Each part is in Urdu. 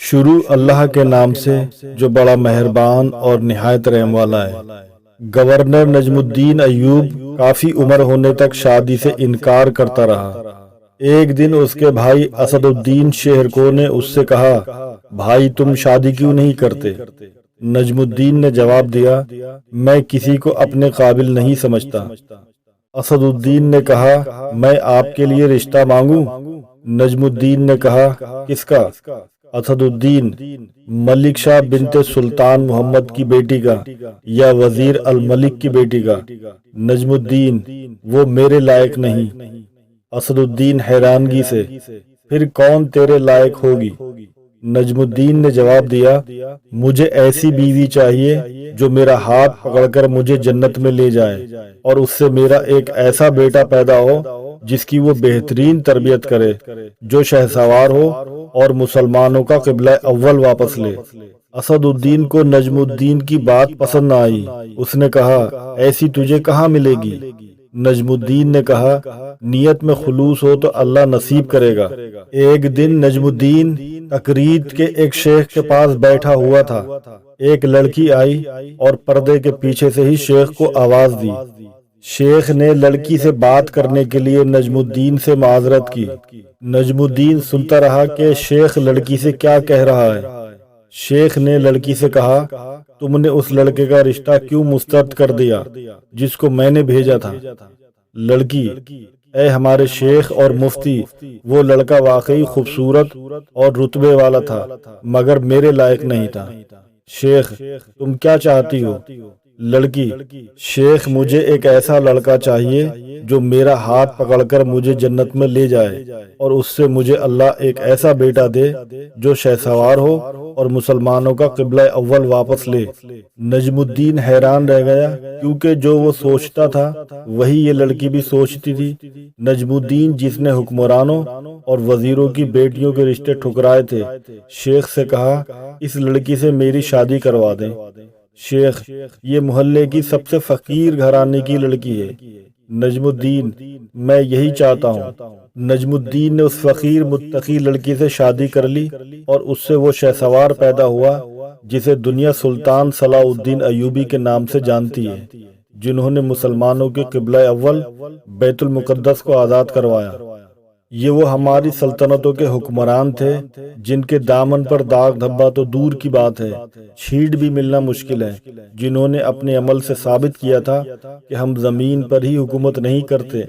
شروع اللہ کے نام سے جو بڑا مہربان اور نہایت رحم والا ہے۔ گورنر نجم الدین ایوب کافی عمر ہونے تک شادی سے انکار کرتا رہا۔ ایک دن اس کے بھائی اسد الدین شہرکو نے اس سے کہا، بھائی تم شادی کیوں نہیں کرتے؟ نجم الدین نے جواب دیا، میں کسی کو اپنے قابل نہیں سمجھتا۔ اسد الدین نے کہا، میں آپ کے لیے رشتہ مانگوں؟ نجم الدین نے کہا، کس کا؟ اسد الدین، ملک شاہ بنت سلطان محمد کی بیٹی کا یا وزیر الملک کی بیٹی کا؟ نجم الدین، وہ میرے لائق نہیں۔ اسد الدین حیرانگی سے، پھر کون تیرے لائق ہوگی؟ نجم الدین نے جواب دیا، مجھے ایسی بیوی چاہیے جو میرا ہاتھ پکڑ کر مجھے جنت میں لے جائے اور اس سے میرا ایک ایسا بیٹا پیدا ہو جس کی وہ بہترین تربیت کرے، جو شہسوار ہو اور مسلمانوں کا قبلہ اول واپس لے۔ اسد الدین کو نجم الدین کی بات پسند نہ آئی۔ اس نے کہا، ایسی تجھے کہاں ملے گی؟ نجم الدین نے کہا، نیت میں خلوص ہو تو اللہ نصیب کرے گا۔ ایک دن نجم الدین تکرید کے ایک شیخ کے پاس بیٹھا ہوا تھا۔ ایک لڑکی آئی اور پردے کے پیچھے سے ہی شیخ کو آواز دی۔ شیخ نے لڑکی سے بات کرنے کے لیے نجم الدین سے معذرت کی۔ نجم الدین سنتا رہا کہ شیخ لڑکی سے کیا کہہ رہا ہے۔ شیخ نے لڑکی سے کہا، تم نے اس لڑکے کا رشتہ کیوں مسترد کر دیا جس کو میں نے بھیجا تھا؟ لڑکی، اے ہمارے شیخ اور مفتی، وہ لڑکا واقعی خوبصورت اور رتبے والا تھا مگر میرے لائق نہیں تھا۔ شیخ، تم کیا چاہتی ہو؟ لڑکی، شیخ مجھے ایک ایسا لڑکا چاہیے جو میرا ہاتھ پکڑ کر مجھے جنت میں لے جائے اور اس سے مجھے اللہ ایک ایسا بیٹا دے جو شہسوار ہو اور مسلمانوں کا قبلہ اول واپس لے۔ نجم الدین حیران رہ گیا کیونکہ جو وہ سوچتا تھا وہی یہ لڑکی بھی سوچتی تھی۔ نجم الدین، جس نے حکمرانوں اور وزیروں کی بیٹیوں کے رشتے ٹھکرائے تھے، شیخ سے کہا، اس لڑکی سے میری شادی کروا دیں۔ شیخ، یہ محلے کی سب سے فقیر گھرانے کی لڑکی ہے۔ نجم الدین، میں یہی چاہتا ہوں۔ نجم الدین نے اس فقیر متقی لڑکی سے شادی کر لی اور اس سے وہ شہسوار پیدا ہوا جسے دنیا سلطان صلاح الدین ایوبی کے نام سے جانتی ہے، جنہوں نے مسلمانوں کے قبلہ اول بیت المقدس کو آزاد کروایا۔ یہ وہ ہماری سلطنتوں کے حکمران تھے جن کے دامن پر داغ دھبا تو دور کی بات ہے، چھیٹ بھی ملنا مشکل ہے، جنہوں نے اپنے عمل سے ثابت کیا تھا کہ ہم زمین پر ہی حکومت نہیں کرتے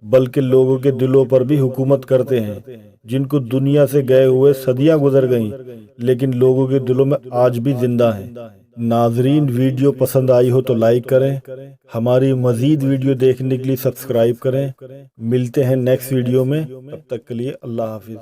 بلکہ لوگوں کے دلوں پر بھی حکومت کرتے ہیں، جن کو دنیا سے گئے ہوئے صدیاں گزر گئیں لیکن لوگوں کے دلوں میں آج بھی زندہ ہیں۔ ناظرین، ویڈیو پسند آئی ہو تو لائک کریں، ہماری مزید ویڈیو دیکھنے کے لیے سبسکرائب کریں۔ ملتے ہیں نیکسٹ ویڈیو میں، تب تک کے لیے اللہ حافظ۔